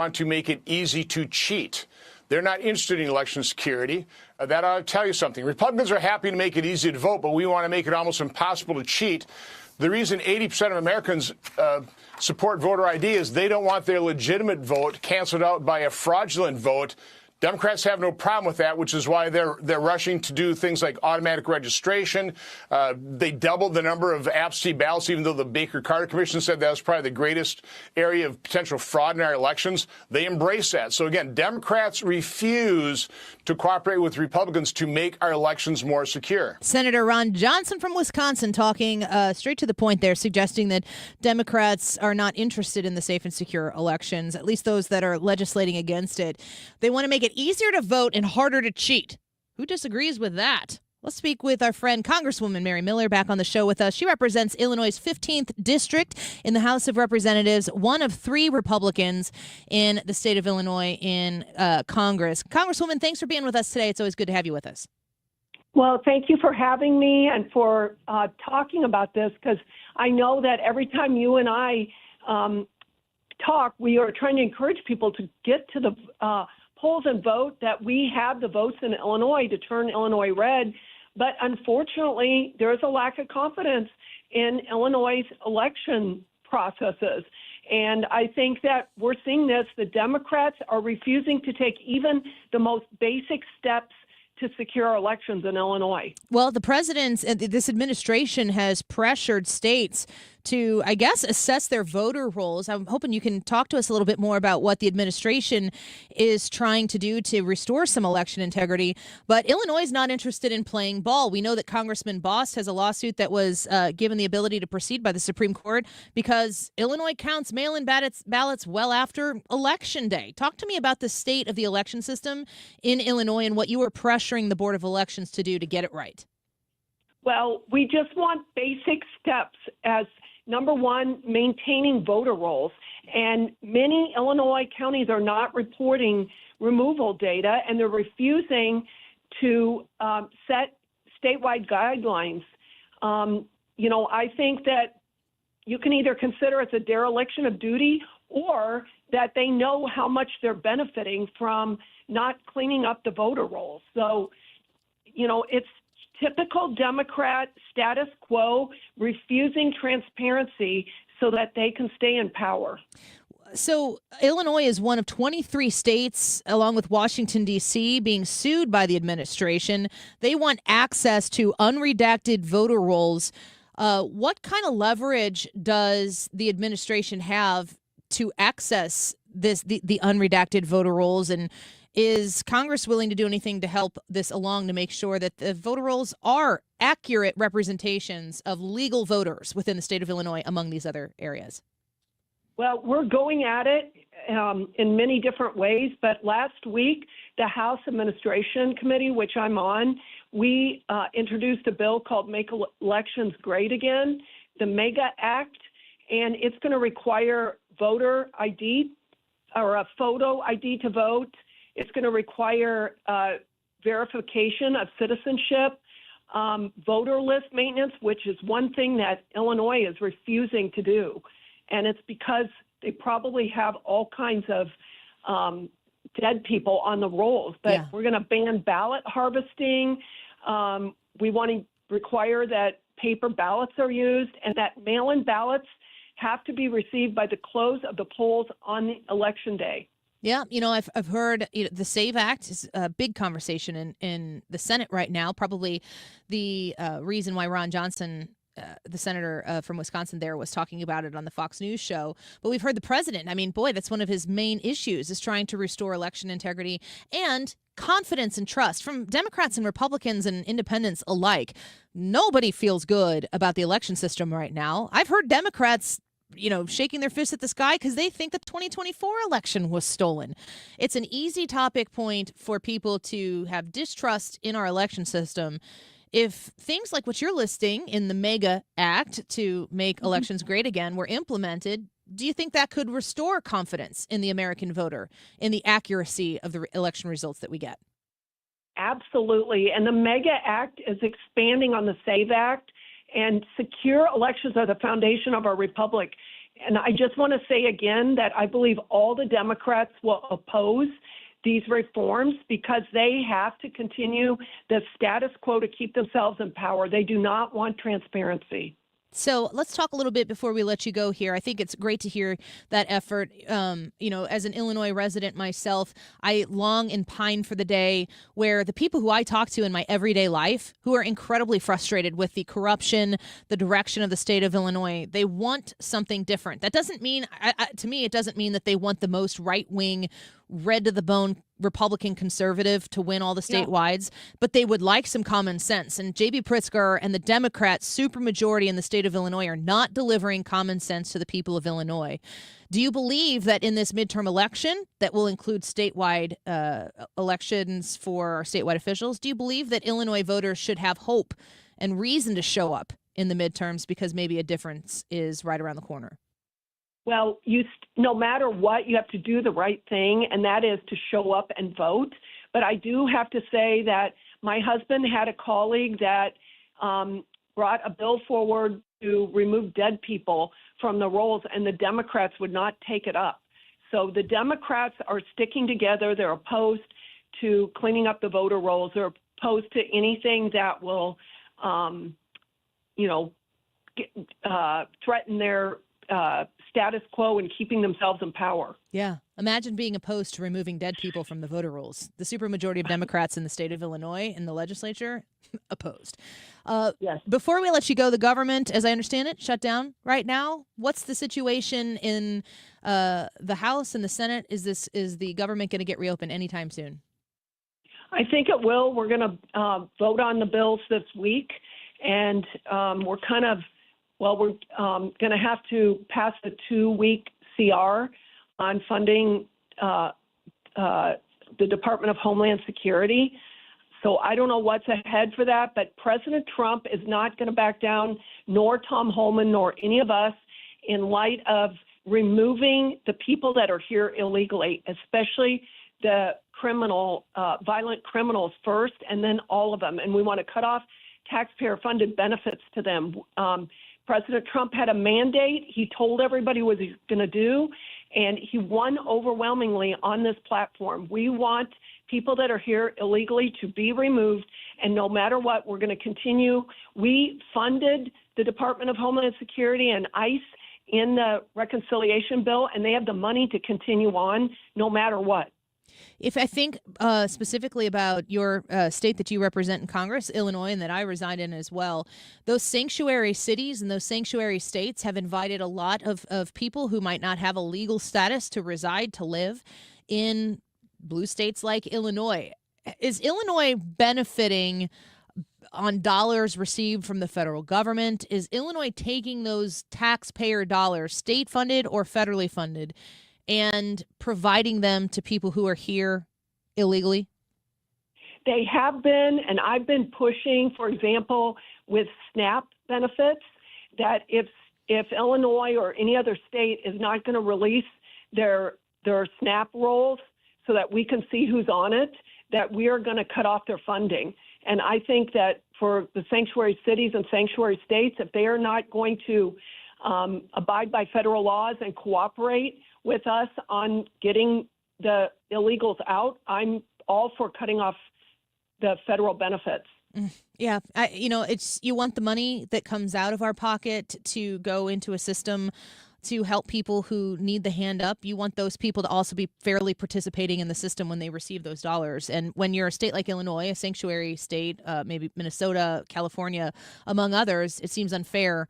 want to make it easy to cheat. They're not interested in election security. That ought to tell you something. Republicans are happy to make it easy to vote, but we want to make it almost impossible to cheat. The reason 80% of Americans support voter ID is they don't want their legitimate vote canceled out by a fraudulent vote. Democrats have no problem with that, which is why they're rushing to do things like automatic registration. They doubled the number of absentee ballots, even though the Baker-Carter Commission said that was probably the greatest area of potential fraud in our elections. They embrace that. So, again, Democrats refuse to cooperate with Republicans to make our elections more secure. Senator Ron Johnson from Wisconsin talking straight to the point there, suggesting that Democrats are not interested in the safe and secure elections, at least those that are legislating against it. They want to make it easier to vote and harder to cheat. Who disagrees with that? Let's speak with our friend Congresswoman Mary Miller back on the show with us. She represents Illinois' 15th District in the House of Representatives, one of 3 Republicans in the state of Illinois in Congress. Congresswoman, thanks for being with us today. It's always good to have you with us. Well, thank you for having me and for talking about this, because I know that every time you and I talk, we are trying to encourage people to get to the polls and vote, that we have the votes in Illinois to turn Illinois red. But unfortunately, there is a lack of confidence in Illinois' election processes. And I think that we're seeing this. The Democrats are refusing to take even the most basic steps to secure our elections in Illinois. Well, the president and this administration has pressured states to, I guess, assess their voter rolls. I'm hoping you can talk to us a little bit more about what the administration is trying to do to restore some election integrity. But Illinois is not interested in playing ball. We know that Congressman Boss has a lawsuit that was given the ability to proceed by the Supreme Court because Illinois counts mail-in ballots well after Election Day. Talk to me about the state of the election system in Illinois and what you are pressuring the Board of Elections to do to get it right. Well, we just want basic steps as number one, maintaining voter rolls. And many Illinois counties are not reporting removal data, and they're refusing to set statewide guidelines. I think that you can either consider it's a dereliction of duty or that they know how much they're benefiting from not cleaning up the voter rolls. So, it's typical Democrat status quo, refusing transparency so that they can stay in power. So Illinois is one of 23 states, along with Washington, D.C., being sued by the administration. They want access to unredacted voter rolls. What kind of leverage does the administration have to access the unredacted voter rolls, and is Congress willing to do anything to help this along to make sure that the voter rolls are accurate representations of legal voters within the state of Illinois among these other areas? Well, we're going at it in many different ways, but last week, the House Administration Committee, which I'm on, we introduced a bill called Make Elections Great Again, the MEGA Act, and it's going to require voter ID or a photo ID to vote. It's going to require verification of citizenship, voter list maintenance, which is one thing that Illinois is refusing to do. And it's because they probably have all kinds of dead people on the rolls. But We're going to ban ballot harvesting. We want to require that paper ballots are used and that mail-in ballots have to be received by the close of the polls on Election Day. Yeah, I've heard the SAVE Act is a big conversation in the Senate right now. Probably the reason why Ron Johnson, the senator from Wisconsin there, was talking about it on the Fox News show. But we've heard the president. I mean, boy, that's one of his main issues is trying to restore election integrity and confidence and trust from Democrats and Republicans and independents alike. Nobody feels good about the election system right now. I've heard Democrats shaking their fists at the sky because they think the 2024 election was stolen. It's an easy topic point for people to have distrust in our election system. If things like what you're listing in the MEGA Act to make elections great again were implemented, do you think that could restore confidence in the American voter, in the accuracy of the election results that we get? Absolutely. And the MEGA Act is expanding on the SAVE Act. And secure elections are the foundation of our republic. And I just want to say again that I believe all the Democrats will oppose these reforms because they have to continue the status quo to keep themselves in power. They do not want transparency. So let's talk a little bit before we let you go here. I think it's great to hear that effort. As an Illinois resident myself, I long and pine for the day where the people who I talk to in my everyday life, who are incredibly frustrated with the corruption, the direction of the state of Illinois, they want something different. That doesn't mean, to me, it doesn't mean that they want the most right-wing, red to the bone Republican conservative to win all the statewide, but they would like some common sense. And J.B. Pritzker and the Democrat supermajority in the state of Illinois are not delivering common sense to the people of Illinois. Do you believe that in this midterm election that will include statewide elections for our statewide officials, do you believe that Illinois voters should have hope and reason to show up in the midterms because maybe a difference is right around the corner? Well, no matter what, you have to do the right thing, and that is to show up and vote. But I do have to say that my husband had a colleague that brought a bill forward to remove dead people from the rolls, and the Democrats would not take it up. So the Democrats are sticking together. They're opposed to cleaning up the voter rolls. They're opposed to anything that will, threaten their status quo and keeping themselves in power. Yeah. Imagine being opposed to removing dead people from the voter rolls. The supermajority of Democrats in the state of Illinois in the legislature opposed. Yes. Before we let you go, the government, as I understand it, shut down right now. What's the situation in the House and the Senate? Is the government going to get reopened anytime soon? I think it will. We're going to vote on the bills this week, and we're going to have to pass a 2-week CR on funding the Department of Homeland Security. So I don't know what's ahead for that, but President Trump is not going to back down, nor Tom Homan, nor any of us, in light of removing the people that are here illegally, especially the violent criminals first, and then all of them. And we want to cut off taxpayer-funded benefits to them. President Trump had a mandate. He told everybody what he's going to do, and he won overwhelmingly on this platform. We want people that are here illegally to be removed, and no matter what, we're going to continue. We funded the Department of Homeland Security and ICE in the reconciliation bill, and they have the money to continue on no matter what. If I think specifically about your state that you represent in Congress, Illinois, and that I reside in as well, those sanctuary cities and those sanctuary states have invited a lot of people who might not have a legal status to reside, to live in blue states like Illinois. Is Illinois benefiting on dollars received from the federal government? Is Illinois taking those taxpayer dollars, state funded or federally funded, and providing them to people who are here illegally? They have been, and I've been pushing, for example, with SNAP benefits, that if Illinois or any other state is not going to release their SNAP rolls so that we can see who's on it, that we are going to cut off their funding. And I think that for the sanctuary cities and sanctuary states, if they are not going to abide by federal laws and cooperate with us on getting the illegals out, I'm all for cutting off the federal benefits. Yeah, it's you want the money that comes out of our pocket to go into a system to help people who need the hand up. You want those people to also be fairly participating in the system when they receive those dollars. And when you're a state like Illinois, a sanctuary state, maybe Minnesota, California, among others, it seems unfair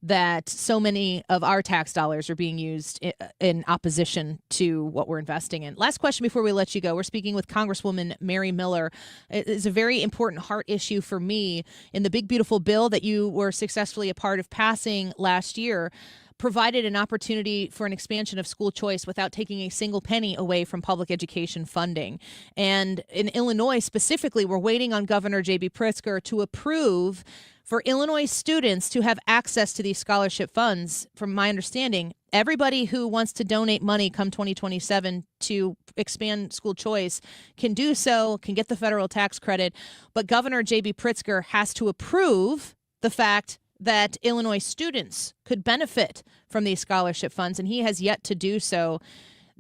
that so many of our tax dollars are being used in opposition to what we're investing in. Last question before we let you go. We're speaking with Congresswoman Mary Miller. It is a very important heart issue for me in the big, beautiful bill that you were successfully a part of passing last year. Provided an opportunity for an expansion of school choice without taking a single penny away from public education funding. And in Illinois specifically, we're waiting on Governor J.B. Pritzker to approve for Illinois students to have access to these scholarship funds. From my understanding, everybody who wants to donate money come 2027 to expand school choice can do so, can get the federal tax credit. But Governor J.B. Pritzker has to approve the fact that Illinois students could benefit from these scholarship funds, and he has yet to do so.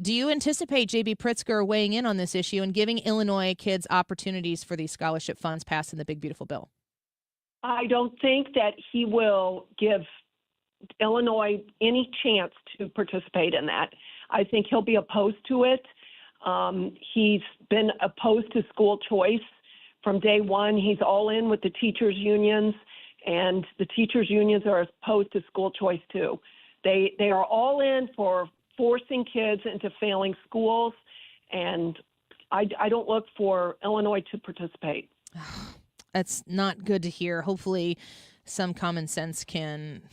Do you anticipate J.B. Pritzker weighing in on this issue and giving Illinois kids opportunities for these scholarship funds passed in the big, beautiful bill? I don't think that he will give Illinois any chance to participate in that. I think he'll be opposed to it. He's been opposed to school choice from day one. He's all in with the teachers' unions, and the teachers' unions are opposed to school choice too. They are all in for forcing kids into failing schools, and I don't look for Illinois to participate. That's not good to hear. Hopefully some common sense can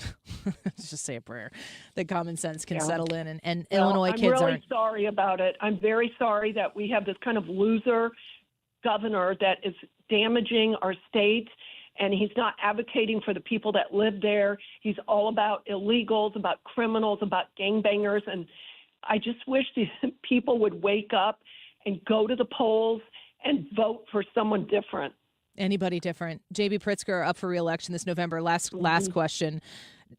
let's just say a prayer that common sense can settle in, and Illinois kids I'm really aren't. sorry about it. I'm very sorry that we have this kind of loser governor that is damaging our state, and he's not advocating for the people that live there. He's all about illegals, about criminals, about gangbangers, and I just wish these people would wake up and go to the polls and vote for someone different. Anybody different. J.B. Pritzker up for re-election this November. Last question.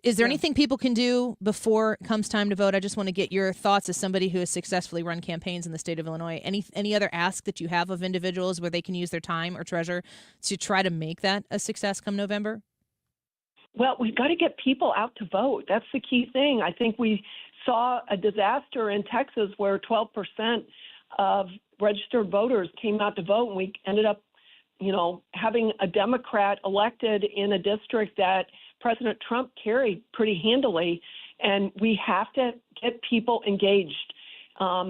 Is there anything people can do before it comes time to vote? I just want to get your thoughts as somebody who has successfully run campaigns in the state of Illinois. Any other ask that you have of individuals where they can use their time or treasure to try to make that a success come November? Well, we've got to get people out to vote. That's the key thing. I think we saw a disaster in Texas where 12% of registered voters came out to vote, and we ended up having a Democrat elected in a district that President Trump carried pretty handily, and we have to get people engaged. Our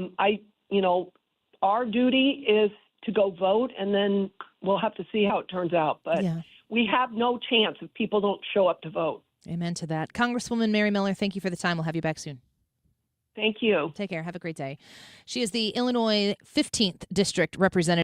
duty is to go vote, and then we'll have to see how it turns out. But we have no chance if people don't show up to vote. Amen to that. Congresswoman Mary Miller, thank you for the time. We'll have you back soon. Thank you. Take care. Have a great day. She is the Illinois 15th District Representative.